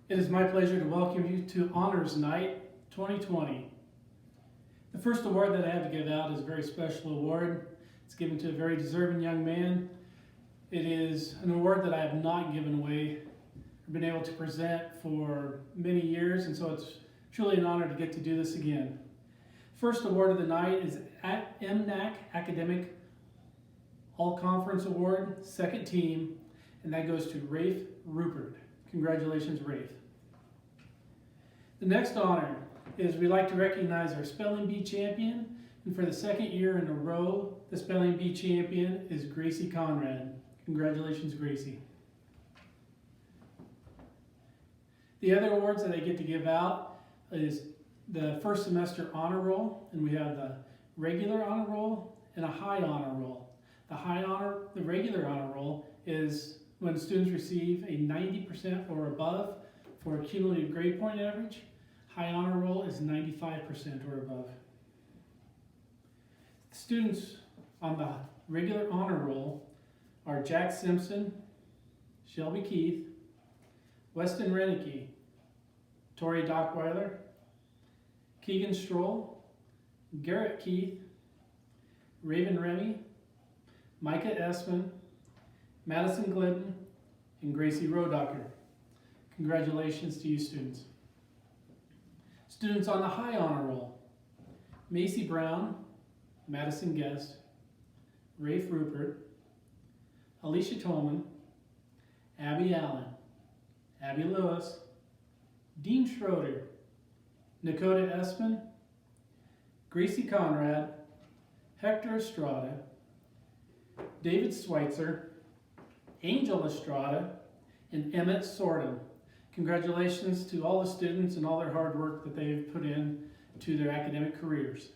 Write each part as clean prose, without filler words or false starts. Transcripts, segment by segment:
It is my pleasure to welcome you to Honors Night 2020. The first award that I have to give out is a very special award. It's given to a very deserving young man. It is an award that I have not given away or been able to present for many years, and so it's truly an honor to get to do this again. First award of the night is MNAC Academic All-Conference Award, second team, and that goes to Rafe Rupert. Congratulations, Rafe. The next honor is we like to recognize our Spelling Bee champion, and for the second year in a row, the Spelling Bee champion is Gracie Conrad. Congratulations, Gracie. The other awards that I get to give out is the first semester honor roll, and we have the regular honor roll and a high honor roll. The regular honor roll is when students receive a 90% or above for a cumulative grade point average. High honor roll is 95% or above. Students on the regular honor roll are Jack Simpson, Shelby Keith, Weston Renicky, Tori Dockweiler, Keegan Stroll, Garrett Keith, Raven Remy, Micah Essman, Madison Glidden, and Gracie Rodocker. Congratulations to you students. Students on the high honor roll: Macy Brown, Madison Guest, Rafe Rupert, Alicia Tolman, Abby Allen, Abby Lewis, Dean Schroeder, Nakota Espin, Gracie Conrad, Hector Estrada, David Schweitzer, Angel Estrada, and Emmett Sorden. Congratulations to all the students and all their hard work that they've put in to their academic careers.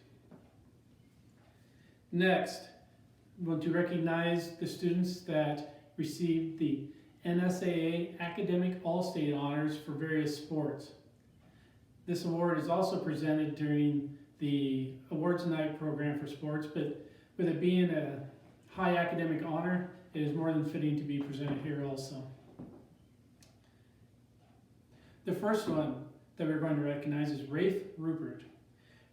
Next, we want to recognize the students that received the NSAA Academic All-State Honors for various sports. This award is also presented during the Awards Night program for sports, but with it being a high academic honor, it is more than fitting to be presented here also. The first one that we're going to recognize is Rafe Rupert.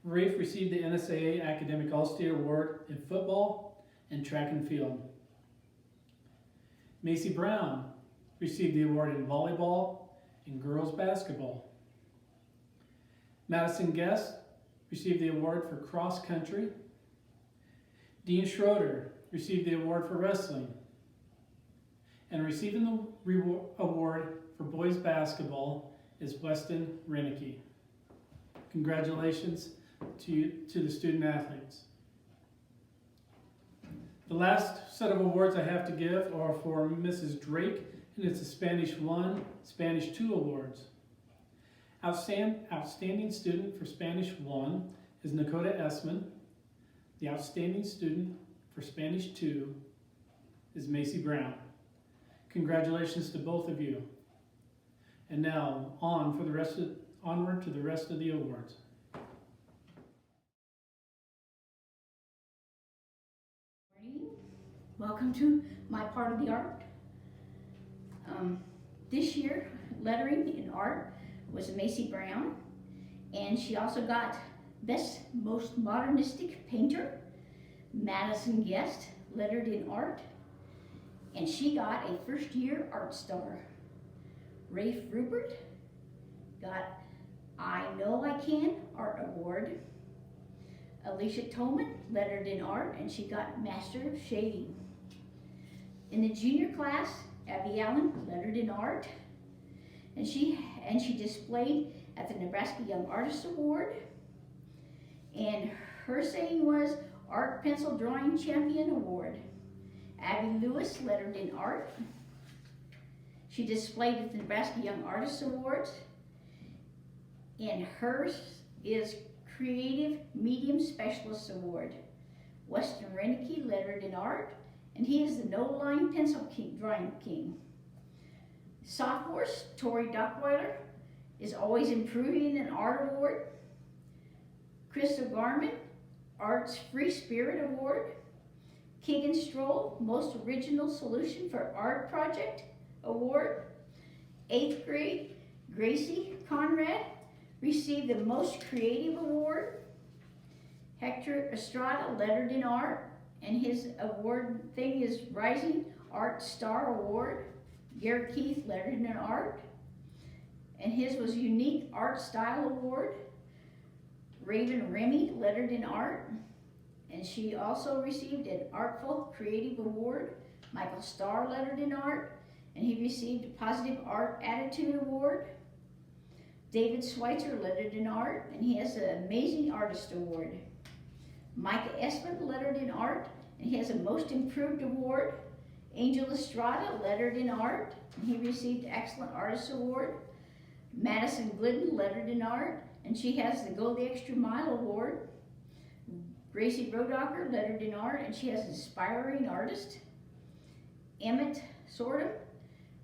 Rafe received the NSAA Academic All-State Award in football and track and field. Macy Brown received the award in volleyball and girls basketball. Madison Guest received the award for cross country. Dean Schroeder received the award for wrestling. And receiving the award for boys basketball is Weston Renicky. Congratulations to the student athletes. The last set of awards I have to give are for Mrs. Drake, and it's the Spanish 1, Spanish 2 awards. Outstanding student for Spanish 1 is Nakota Essman. The outstanding student for Spanish 2 is Macy Brown. Congratulations to both of you. And now onward to the rest of the awards. Welcome to my part of the art. This year, lettering in art was Macy Brown, and she also got Best Most Modernistic Painter. Madison Guest lettered in art, and she got a first-year art star. Rafe Rupert got I Know I Can Art Award. Alicia Tolman lettered in art, and she got Master of Shading. In the junior class, Abby Allen lettered in art, and she displayed at the Nebraska Young Artist Award. And her saying was Art Pencil Drawing Champion Award. Abby Lewis lettered in art. She displayed at the Nebraska Young Artist Awards, and hers is Creative Medium Specialist Award. Weston Renicky lettered in art, and he is the no-line pencil drawing king. Sophomores, Tori Dockweiler is Always Improving an Art Award. Crystal Garman, Arts Free Spirit Award. Keegan Stroll, Most Original Solution for Art Project Award. 8th grade, Gracie Conrad received the Most Creative Award. Hector Estrada lettered in art, and his award thing is Rising Art Star Award. Garrett Keith lettered in art, and his was Unique Art Style Award. Raven Remy lettered in art, and she also received an Artful Creative Award. Michael Starr lettered in art, and he received a Positive Art Attitude Award. David Schweitzer lettered in art, and he has an Amazing Artist Award. Micah Esmond lettered in art, and he has a Most Improved Award. Angel Estrada lettered in art, and he received Excellent Artist Award. Madison Glidden lettered in art, and she has the Go the Extra Mile Award. Gracie Brodacher lettered in art, and she has Inspiring Artist. Emmett Sortum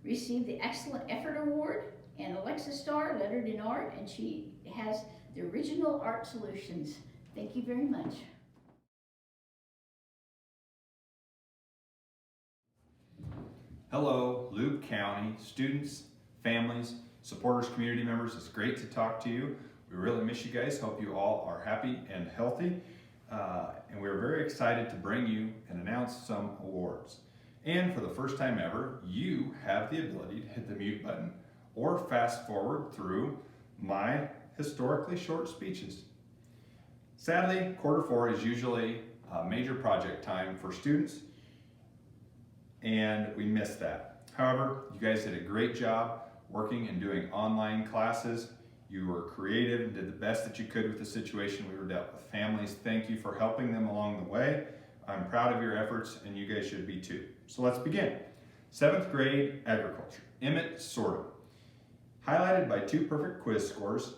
received the Excellent Effort Award, and Alexa Starr lettered in art, and she has the Original Art Solutions. Thank you very much. Hello, Loup County students, families, supporters, community members. It's great to talk to you. We really miss you guys. Hope you all are happy and healthy. And we're very excited to bring you and announce some awards. And for the first time ever, you have the ability to hit the mute button or fast forward through my historically short speeches. Sadly, Q4 is usually a major project time for students, and we missed that. However, you guys did a great job working and doing online classes. You were creative and did the best that you could with the situation we were dealt with. Families, thank you for helping them along the way. I'm proud of your efforts, and you guys should be too. So let's begin. 7th grade agriculture, Emmett Sortum. Highlighted by 2 perfect quiz scores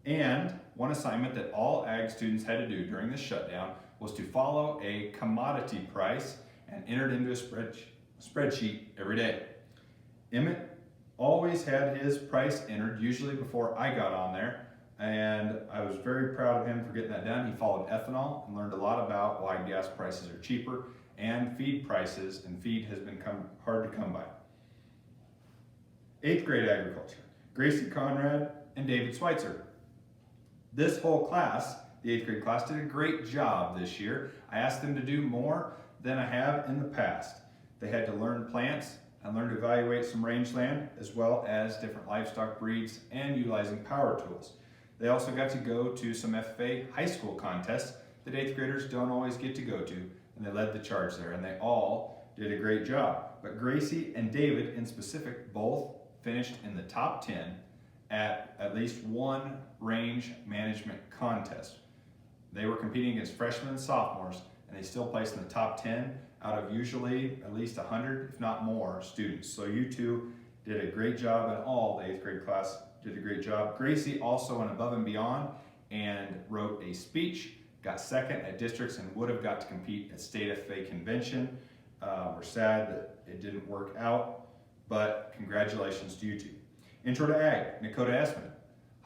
and one assignment that all ag students had to do during the shutdown was to follow a commodity price and enter it into a spreadsheet every day. Emmett always had his price entered, usually before I got on there, and I was very proud of him for getting that done. He followed ethanol and learned a lot about why gas prices are cheaper and feed prices, and feed has become hard to come by. 8th grade agriculture, Gracie Conrad and David Schweitzer. This whole class, the 8th grade class, did a great job this year. I asked them to do more than I have in the past. They had to learn plants and learn to evaluate some rangeland, as well as different livestock breeds and utilizing power tools. They also got to go to some FFA high school contests that 8th graders don't always get to go to, and they led the charge there, and they all did a great job. But Gracie and David in specific both finished in the top 10 at least one range management contest. They were competing against freshmen and sophomores, and they still placed in the top 10 out of usually at least 100, if not more, students. So you two did a great job, and all the 8th grade class did a great job. Gracie also went above and beyond and wrote a speech, got 2nd at districts, and would have got to compete at state FFA convention. We're sad that it didn't work out, but congratulations to you two. Intro to Ag, Nakota Esmond,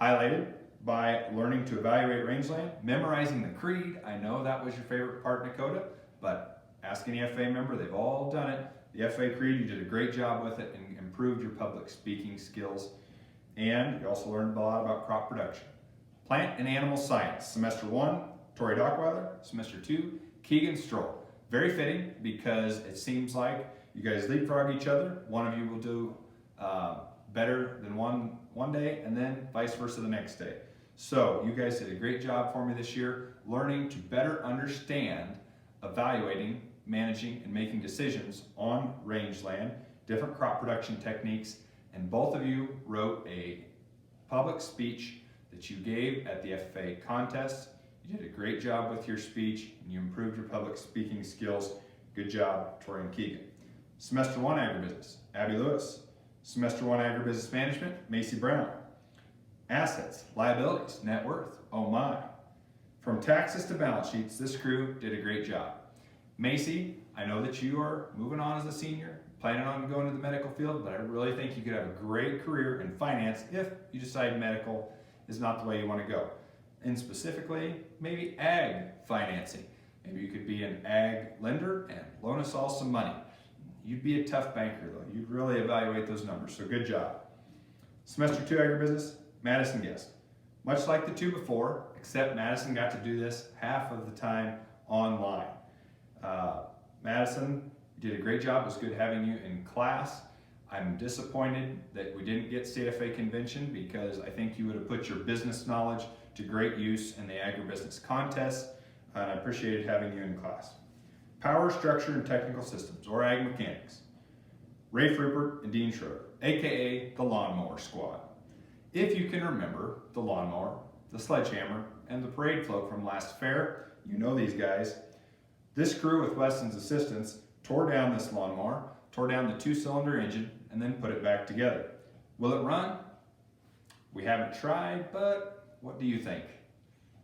highlighted by learning to evaluate rangeland, memorizing the creed. I know that was your favorite part, Nakota, but ask any FFA member, they've all done it. The FFA creed, you did a great job with it and improved your public speaking skills. And you also learned a lot about crop production. Plant and Animal Science, Semester 1, Tori Dockweiler, Semester 2, Keegan Stroll. Very fitting because it seems like you guys leapfrog each other. One of you will do better than one day, and then vice versa the next day. So you guys did a great job for me this year, learning to better understand, evaluating, managing, and making decisions on rangeland, different crop production techniques, and both of you wrote a public speech that you gave at the FFA contest. You did a great job with your speech, and you improved your public speaking skills. Good job, Tori and Keegan. Semester 1 Agribusiness, Abby Lewis. Semester 1 Agribusiness Management, Macy Brown. Assets, liabilities, net worth, oh my. From taxes to balance sheets, this crew did a great job. Macy, I know that you are moving on as a senior, planning on going to the medical field, but I really think you could have a great career in finance if you decide medical is not the way you want to go. And specifically, maybe ag financing. Maybe you could be an ag lender and loan us all some money. You'd be a tough banker though. You'd really evaluate those numbers, so good job. Semester 2 agribusiness, Madison Guest. Much like the two before, except Madison got to do this half of the time online. Madison, you did a great job. It was good having you in class. I'm disappointed that we didn't get CFA convention because I think you would have put your business knowledge to great use in the agribusiness contest, and I appreciated having you in class. Power, Structure, and Technical Systems, or Ag Mechanics. Rafe Rupert and Dean Schroeder, aka the Lawnmower Squad. If you can remember the lawnmower, the sledgehammer, and the parade float from last fair, you know these guys. This crew with Weston's assistance tore down this lawnmower, tore down the 2-cylinder engine, and then put it back together. Will it run? We haven't tried, but what do you think?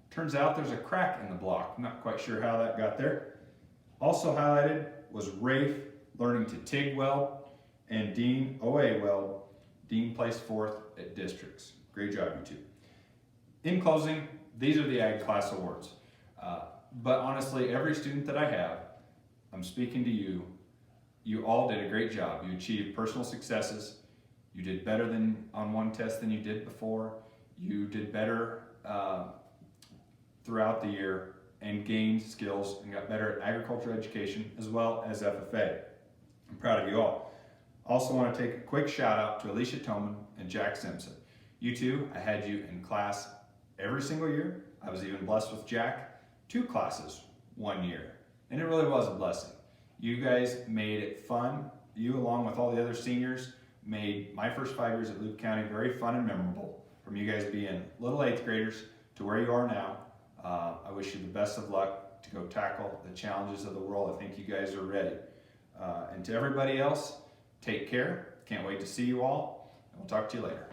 Turns out there's a crack in the block. I'm not quite sure how that got there. Also highlighted was Rafe learning to TIG weld, and Dean OA weld. Dean placed 4th at districts. Great job, you two. In closing, these are the Ag Class Awards. But honestly, every student that I have, I'm speaking to you, you all did a great job. You achieved personal successes. You did better than on one test than you did before. You did better throughout the year and gained skills and got better at agriculture education as well as FFA. I'm proud of you all. Also want to take a quick shout out to Alicia Toman and Jack Simpson. You two, I had you in class every single year. I was even blessed with Jack 2 classes 1 year, and it really was a blessing. You guys made it fun. You, along with all the other seniors, made my first 5 years at Loup County very fun and memorable. From you guys being little 8th graders to where you are now, I wish you the best of luck to go tackle the challenges of the world. I think you guys are ready. And to everybody else, take care. Can't wait to see you all, and we'll talk to you later.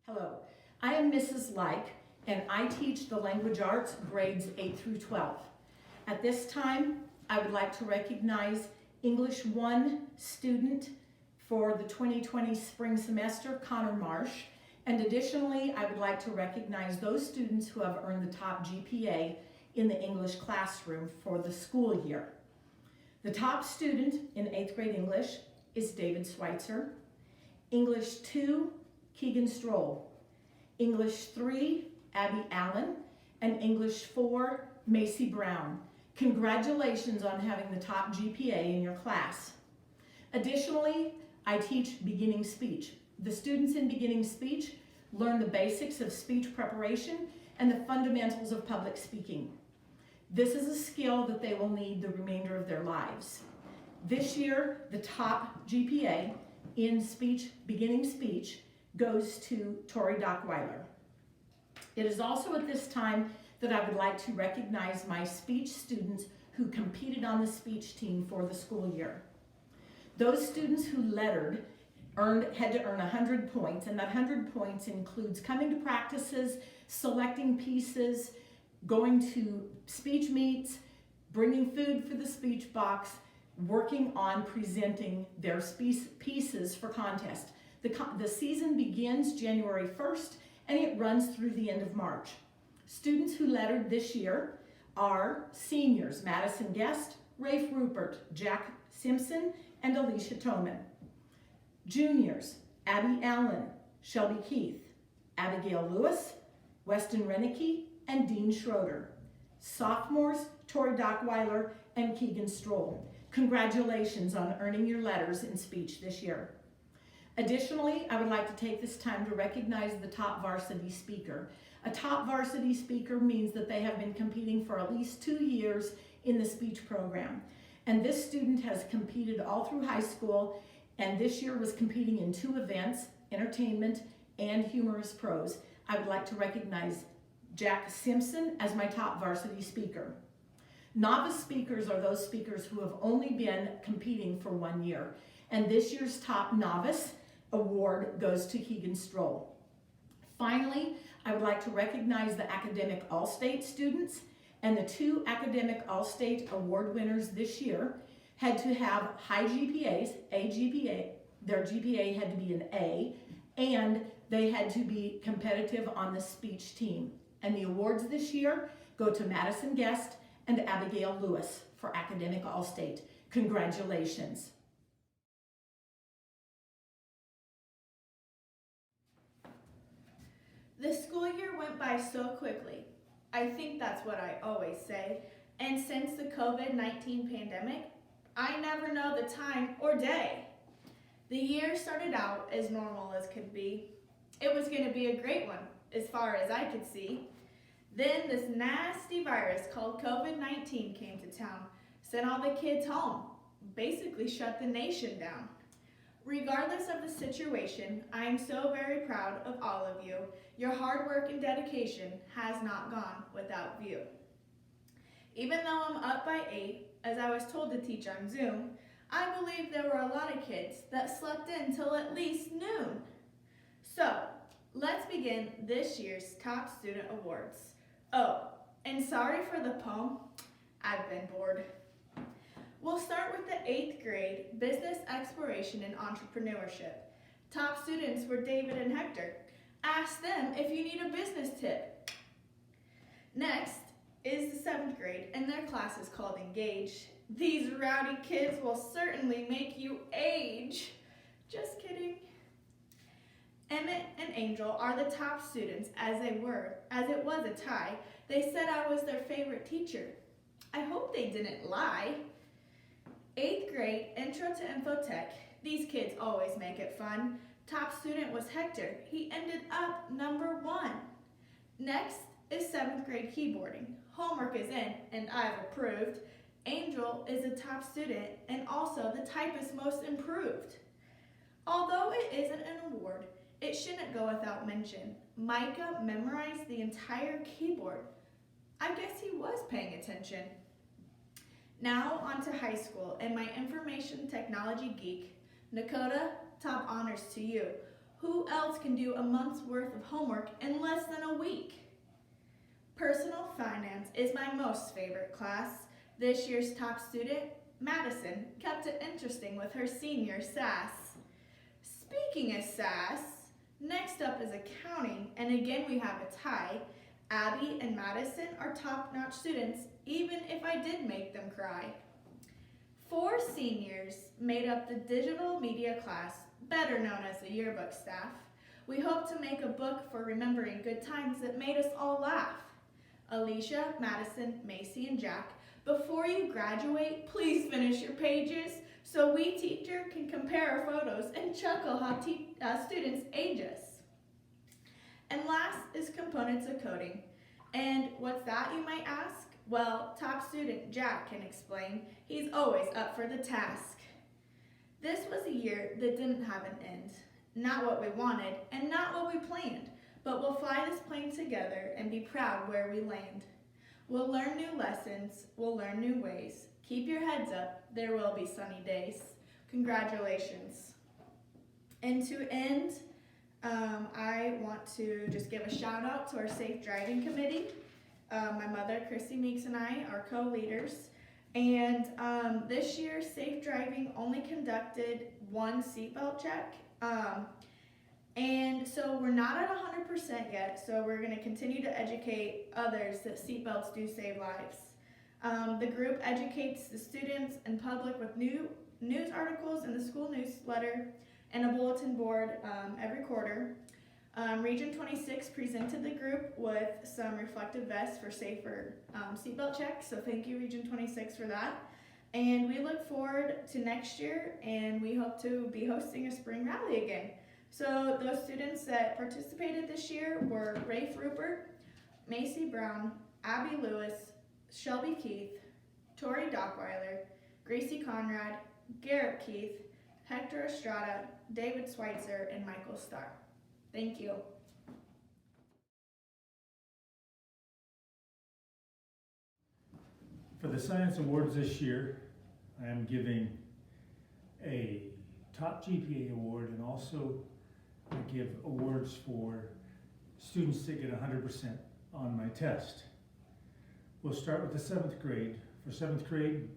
Hello, I am Mrs. Like, and I teach the language arts grades 8 through 12. At this time, I would like to recognize English 1 student for the 2020 spring semester, Connor Marsh, and additionally, I would like to recognize those students who have earned the top GPA in the English classroom for the school year. The top student in 8th grade English is David Schweitzer, English 2, Keegan Stroll, English 3, Abby Allen, and English 4, Macy Brown. Congratulations on having the top GPA in your class. Additionally, I teach beginning speech. The students in beginning speech learn the basics of speech preparation and the fundamentals of public speaking. This is a skill that they will need the remainder of their lives. This year, the top GPA in speech, beginning speech, goes to Tori Dockweiler. It is also at this time that I would like to recognize my speech students who competed on the speech team for the school year. Those students who lettered had to earn 100 points, and that 100 points includes coming to practices, selecting pieces, going to speech meets, bringing food for the speech box, working on presenting their pieces for contest. The season begins January 1st and it runs through the end of March. Students who lettered this year are seniors, Madison Guest, Rafe Rupert, Jack Simpson, and Alicia Toman. Juniors, Abby Allen, Shelby Keith, Abigail Lewis, Weston Renicky, and Dean Schroeder. Sophomores, Tori Dockweiler and Keegan Stroll. Congratulations on earning your letters in speech this year. Additionally, I would like to take this time to recognize the top varsity speaker. A top varsity speaker means that they have been competing for at least 2 years in the speech program. And this student has competed all through high school, and this year was competing in 2 events, entertainment and humorous prose. I would like to recognize Jack Simpson as my top varsity speaker. Novice speakers are those speakers who have only been competing for 1 year. And this year's top novice award goes to Keegan Stroll. Finally, I would like to recognize the Academic All-State students, and the 2 Academic All-State award winners this year had to have high GPAs, their GPA had to be an A, and they had to be competitive on the speech team. And the awards this year go to Madison Guest and Abigail Lewis for Academic All-State. Congratulations. The school year went by so quickly. I think that's what I always say. And since the COVID-19 pandemic, I never know the time or day. The year started out as normal as could be. It was going to be a great one, as far as I could see. Then this nasty virus called COVID-19 came to town, sent all the kids home, basically shut the nation down. Regardless of the situation, I am so very proud of all of you. Your hard work and dedication has not gone without view. Even though I'm up by 8, as I was told to teach on Zoom, I believe there were a lot of kids that slept in till at least noon. So, let's begin this year's Top Student Awards. Oh, and sorry for the poem, I've been bored. We'll start with the 8th grade Business Exploration and Entrepreneurship. Top students were David and Hector. Ask them if you need a business tip. Next is the 7th grade, and their class is called Engage. These rowdy kids will certainly make you age. Just kidding. Emmett and Angel are the top students as it was a tie. They said I was their favorite teacher. I hope they didn't lie. 8th grade, Intro to Infotech. These kids always make it fun. Top student was Hector. He ended up number 1. Next is 7th grade keyboarding. Homework is in, and I've approved. Angel is a top student and also the typist most improved. Although it isn't an award, it shouldn't go without mention. Micah memorized the entire keyboard. I guess he was paying attention. Now on to high school and my information technology geek. Nakota, top honors to you. Who else can do a month's worth of homework in less than a week? Personal finance is my most favorite class. This year's top student, Madison, kept it interesting with her senior sass. Speaking of sass, next up is accounting, and again we have a tie. Abby and Madison are top-notch students, even if I did make them cry. 4 seniors made up the digital media class, better known as the yearbook staff. We hope to make a book for remembering good times that made us all laugh. Alicia, Madison, Macy, and Jack, before you graduate, please finish your pages so we teacher can compare our photos and chuckle how students age us. And last is components of coding. And what's that, you might ask? Well, top student Jack can explain. He's always up for the task. This was a year that didn't have an end. Not what we wanted and not what we planned, but we'll fly this plane together and be proud where we land. We'll learn new lessons, we'll learn new ways. Keep your heads up, there will be sunny days. Congratulations. And to end, I want to just give a shout out to our Safe Driving Committee. My mother, Chrissy Meeks, and I are co-leaders. And this year, Safe Driving only conducted 1 seatbelt check. And so we're not at 100% yet, so we're going to continue to educate others that seatbelts do save lives. The group educates the students and public with new news articles in the school newsletter and a bulletin board every quarter. Region 26 presented the group with some reflective vests for safer seatbelt checks, so thank you Region 26 for that. And we look forward to next year, and we hope to be hosting a spring rally again. So those students that participated this year were Rafe Rupert, Macy Brown, Abby Lewis, Shelby Keith, Tori Dockweiler, Gracie Conrad, Garrett Keith, Hector Estrada, David Schweitzer, and Michael Starr. Thank you. For the Science Awards this year, I am giving a top GPA award, and also I give awards for students that get 100% on my test. We'll start with the 7th grade. For 7th grade,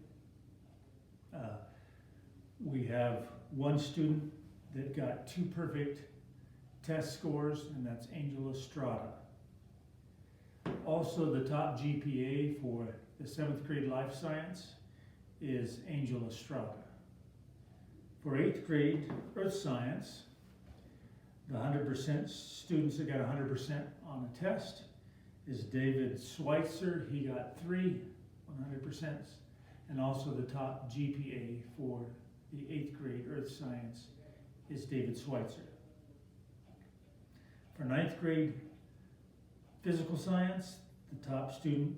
we have 1 student that got 2 perfect test scores, and that's Angel Estrada. Also, the top GPA for the 7th grade life science is Angel Estrada. For 8th grade earth science, The 100% students that got 100% on the test is David Schweitzer. He got 3 100%, and also the top GPA for the 8th grade Earth Science is David Schweitzer. For 9th grade Physical Science, the top student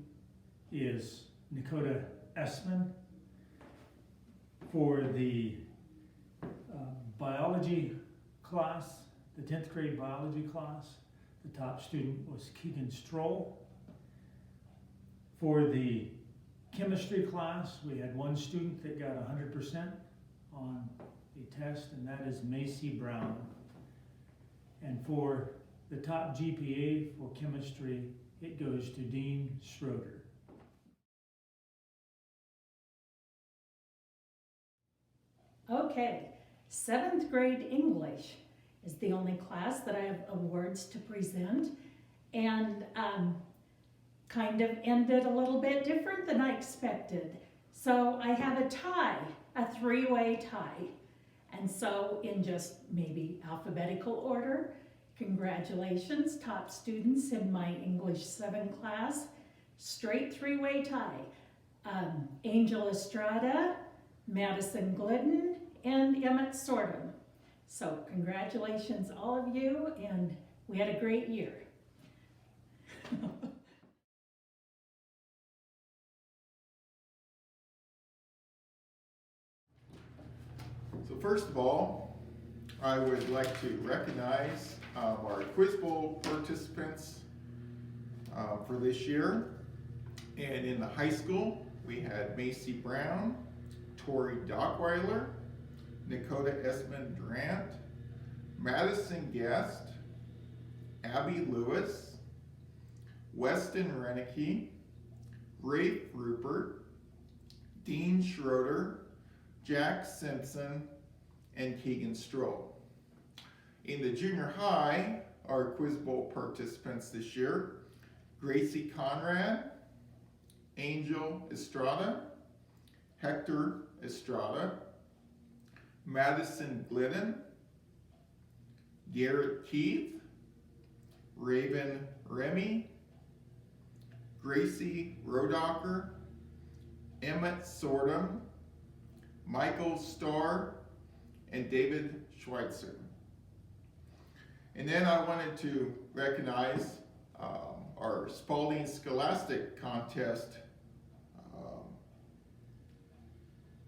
is Dakota Essman. For the biology class, the 10th grade biology class, the top student was Keegan Stroll. For the chemistry class, we had one student that got 100% on a test, and that is Macy Brown. And for the top GPA for chemistry, it goes to Dean Schroeder. Okay, 7th grade English is the only class that I have awards to present, and kind of ended a little bit different than I expected. So I have a tie, a 3-way tie. And so in just maybe alphabetical order, congratulations, top students in my English 7 class, straight 3-way tie. Angel Estrada, Madison Glidden, and Emmett Sortum. So congratulations all of you, and we had a great year. So first of all, I would like to recognize our Quiz Bowl participants for this year. And in the high school, we had Macy Brown, Tori Dockweiler, Dakota Essman Durant, Madison Guest, Abby Lewis, Weston Renicky, Rafe Rupert, Dean Schroeder, Jack Simpson, and Keegan Stroll. In the junior high, our Quiz Bowl participants this year, Gracie Conrad, Angel Estrada, Hector Estrada, Madison Glidden, Garrett Keith, Raven Remy, Gracie Rodocker, Emmett Sortum, Michael Starr, and David Schweitzer. And then I wanted to recognize our Spalding Scholastic Contest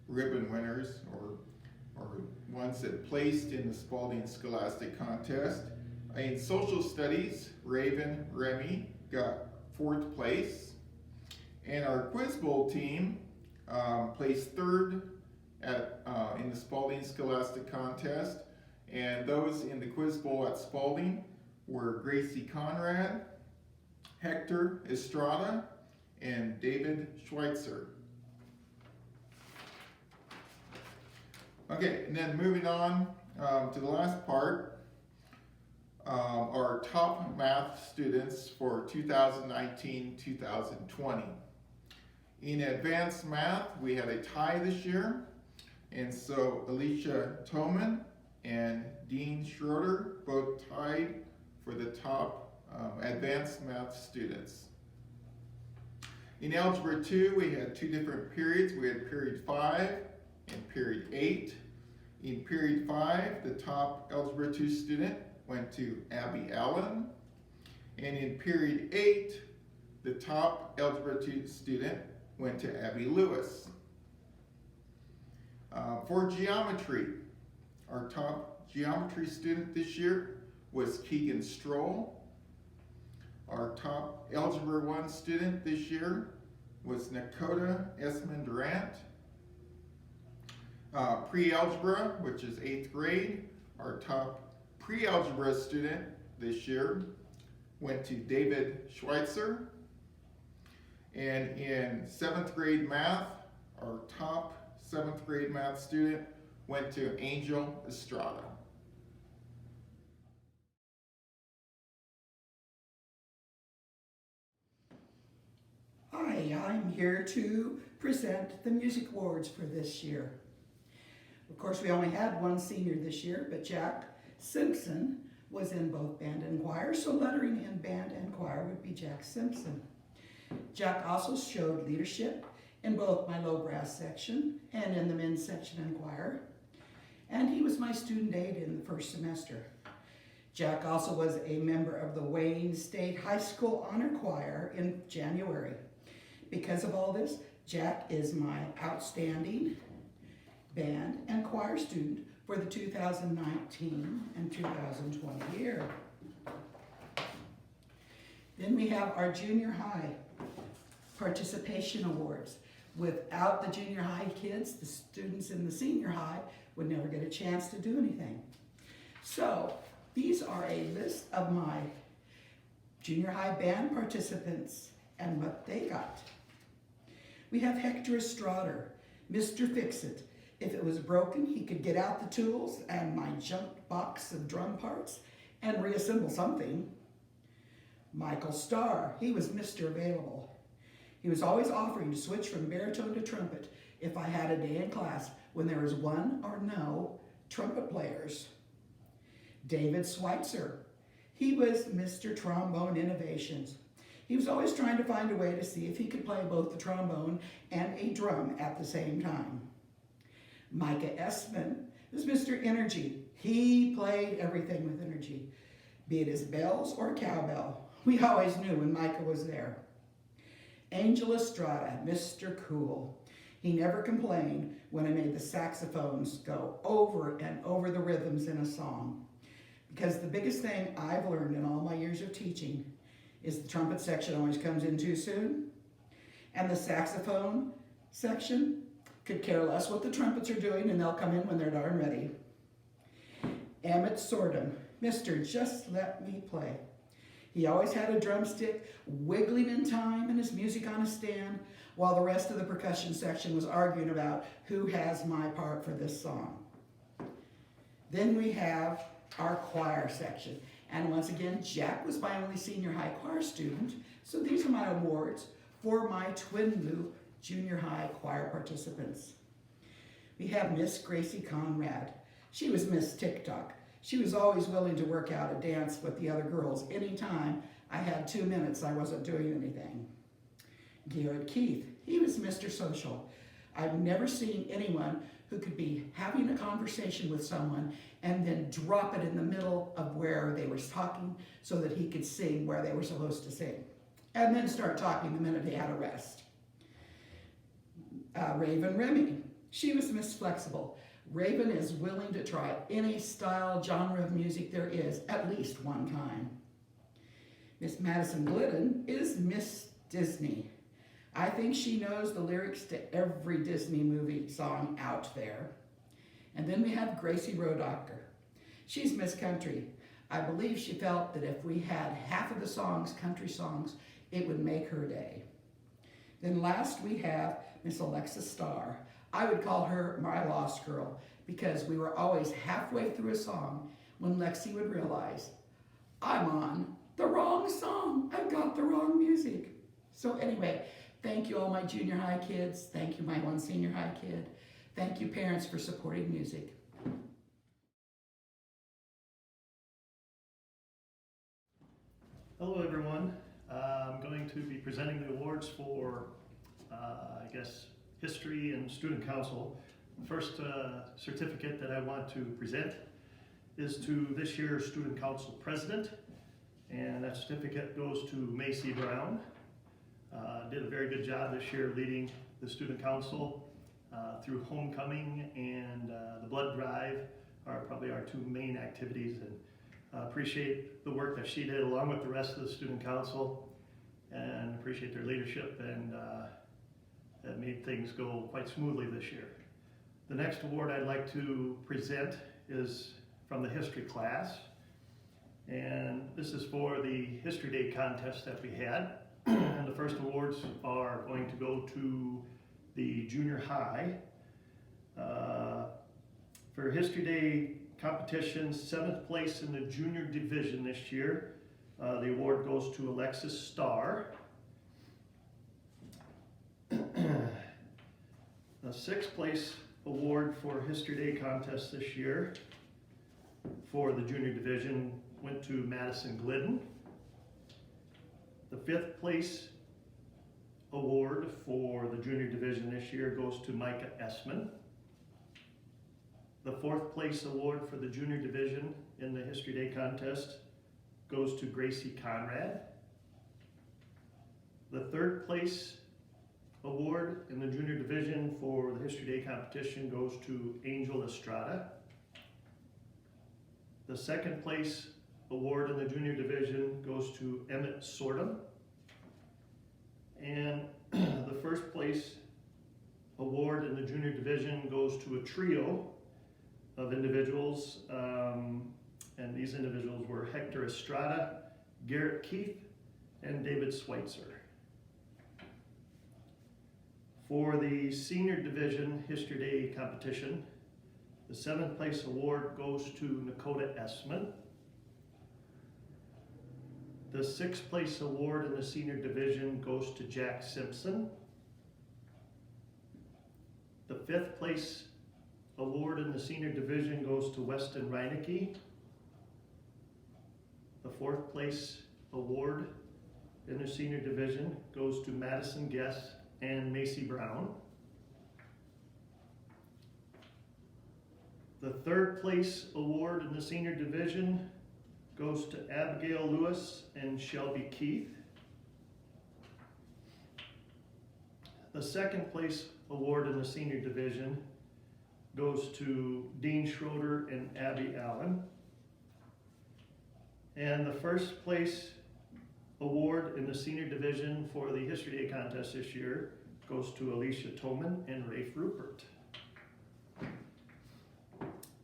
ribbon winners, or ones that placed in the Spalding Scholastic Contest. In Social Studies, Raven Remy got 4th place, and our Quiz Bowl team placed 3rd in the Spalding Scholastic Contest, and those in the Quiz Bowl at Spalding were Gracie Conrad, Hector Estrada, and David Schweitzer. Okay, and then moving on to the last part, our top math students for 2019-2020. In advanced math, we had a tie this year, and so Alicia Toman and Dean Schroeder both tied for the top advanced math students. In Algebra 2, we had 2 different periods. We had period 5 and period 8. In period 5, the top Algebra 2 student went to Abby Allen. And in period 8, the top Algebra 2 student went to Abby Lewis. For geometry, our top geometry student this year was Keegan Stroll. Our top Algebra 1 student this year was Dakota Essman Durant. Pre-algebra, which is 8th grade, our top pre-algebra student this year went to David Schweitzer. And in 7th grade math, our top 7th grade math student went to Angel Estrada. Hi, I'm here to present the music awards for this year. Of course, we only had one senior this year, but Jack Simpson was in both band and choir, so lettering in band and choir would be Jack Simpson. Jack also showed leadership in both my low brass section and in the men's section and choir, and he was my student aide in the first semester. Jack also was a member of the Wayne State High School Honor Choir in January. Because of all this, Jack is my outstanding band and choir student for the 2019 and 2020 year. Then we have our junior high participation awards. Without the junior high kids, the students in the senior high would never get a chance to do anything. So these are a list of my junior high band participants and what they got. We have Hector Estrada, Mr. Fix-It. If it was broken, he could get out the tools and my junked box of drum parts and reassemble something. Michael Starr, he was Mr. Available. He was always offering to switch from baritone to trumpet if I had a day in class when there was one or no trumpet players. David Schweitzer, he was Mr. Trombone Innovations. He was always trying to find a way to see if he could play both the trombone and a drum at the same time. Micah Essman was Mr. Energy. He played everything with energy, be it his bells or cowbell. We always knew when Micah was there. Angel Estrada, Mr. Cool. He never complained when I made the saxophones go over and over the rhythms in a song. Because the biggest thing I've learned in all my years of teaching is the trumpet section always comes in too soon, and the saxophone section could care less what the trumpets are doing, and they'll come in when they're darn ready. Emmett Sordom, Mr. Just Let Me Play. He always had a drumstick wiggling in time and his music on a stand, while the rest of the percussion section was arguing about who has my part for this song. Then we have our choir section. And once again, Jack was my only senior high choir student, so these are my awards for my Twin Loup junior high choir participants. We have Miss Gracie Conrad. She was Miss TikTok. She was always willing to work out a dance with the other girls anytime I had 2 minutes I wasn't doing anything. Garrett Keith, he was Mr. Social. I've never seen anyone who could be having a conversation with someone and then drop it in the middle of where they were talking so that he could sing where they were supposed to sing, and then start talking the minute he had a rest. Raven Remy, she was Miss Flexible. Raven is willing to try any style, genre of music there is at least one time. Miss Madison Glidden is Miss Disney. I think she knows the lyrics to every Disney movie song out there. And then we have Gracie Rodocker. She's Miss Country. I believe she felt that if we had half of the songs, country songs, it would make her day. Then last we have Miss Alexa Starr. I would call her my lost girl because we were always halfway through a song when Lexi would realize, I'm on the wrong song. I've got the wrong music. So anyway, thank you all my junior high kids. Thank you my one senior high kid. Thank you parents for supporting music. Hello everyone. I'm going to be presenting the awards for, history and student council. The first certificate that I want to present is to this year's student council president, and that certificate goes to Macy Brown. Did a very good job this year leading the student council through homecoming and the blood drive are probably our two main activities, and appreciate the work that she did along with the rest of the student council, and appreciate their leadership, and that made things go quite smoothly this year. The next award I'd like to present is from the history class, and this is for the History Day contest that we had. And the first awards are going to go to the junior high. For History Day competition, 7th place in the junior division this year. The award goes to Alexis Starr. The 6th place award for History Day contest this year for the junior division went to Madison Glidden. The 5th place award for the junior division this year goes to Micah Essman. The 4th place award for the junior division in the History Day contest goes to Gracie Conrad. The 3rd place award in the junior division for the History Day competition goes to Angel Estrada. The 2nd place award in the junior division goes to Emmett Sortum. And the 1st place award in the junior division goes to a trio of individuals, and these individuals were Hector Estrada, Garrett Keith, and David Schweitzer. For the senior division History Day competition, the 7th place award goes to Dakota Essman. The 6th place award in the senior division goes to Jack Simpson. The 5th place award in the senior division goes to Weston Reinecke. The 4th place award in the senior division goes to Madison Guest and Macy Brown. The 3rd place award in the senior division goes to Abigail Lewis and Shelby Keith. The 2nd place award in the senior division goes to Dean Schroeder and Abby Allen. And the 1st place award in the senior division for the History Day contest this year goes to Alicia Toman and Rafe Rupert.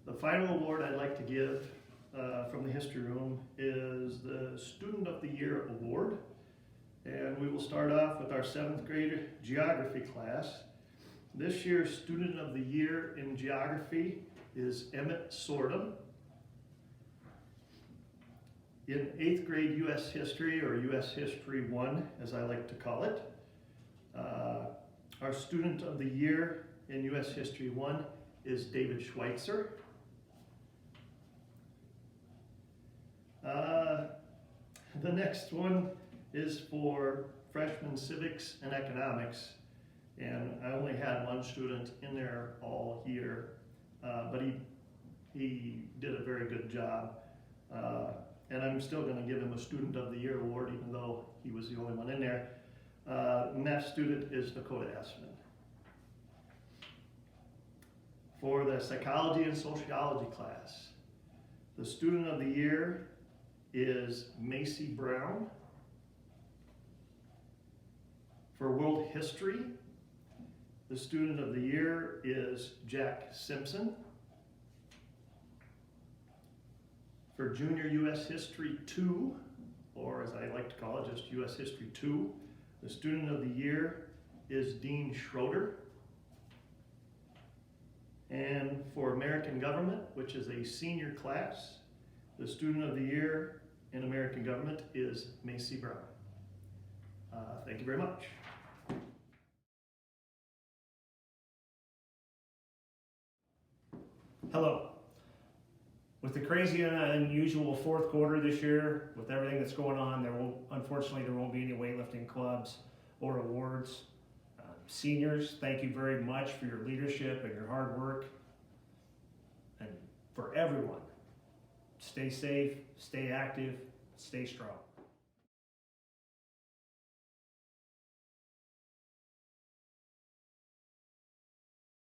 The final award I'd like to give from the History Room is the Student of the Year Award. And we will start off with our 7th grade geography class. This year's Student of the Year in Geography is Emmett Sortum. In 8th grade U.S. History, or U.S. History 1, as I like to call it, our Student of the Year in U.S. History 1 is David Schweitzer. The next one is for freshman civics and economics, and I only had one student in there all year, but he did a very good job, and I'm still going to give him a Student of the Year award even though he was the only one in there, and that student is Dakota Essman. For the psychology and sociology class, the Student of the Year is Macy Brown. For world history, the Student of the Year is Jack Simpson. For junior U.S. History 2, or as I like to call it, just U.S. History 2, the Student of the Year is Dean Schroeder. And for American Government, which is a senior class, the Student of the Year in American Government is Macy Brown. Thank you very much. Hello. With the crazy and unusual 4th quarter this year, with everything that's going on, unfortunately there won't be any weightlifting clubs or awards. Seniors, thank you very much for your leadership and your hard work. And for everyone, stay safe, stay active, stay strong.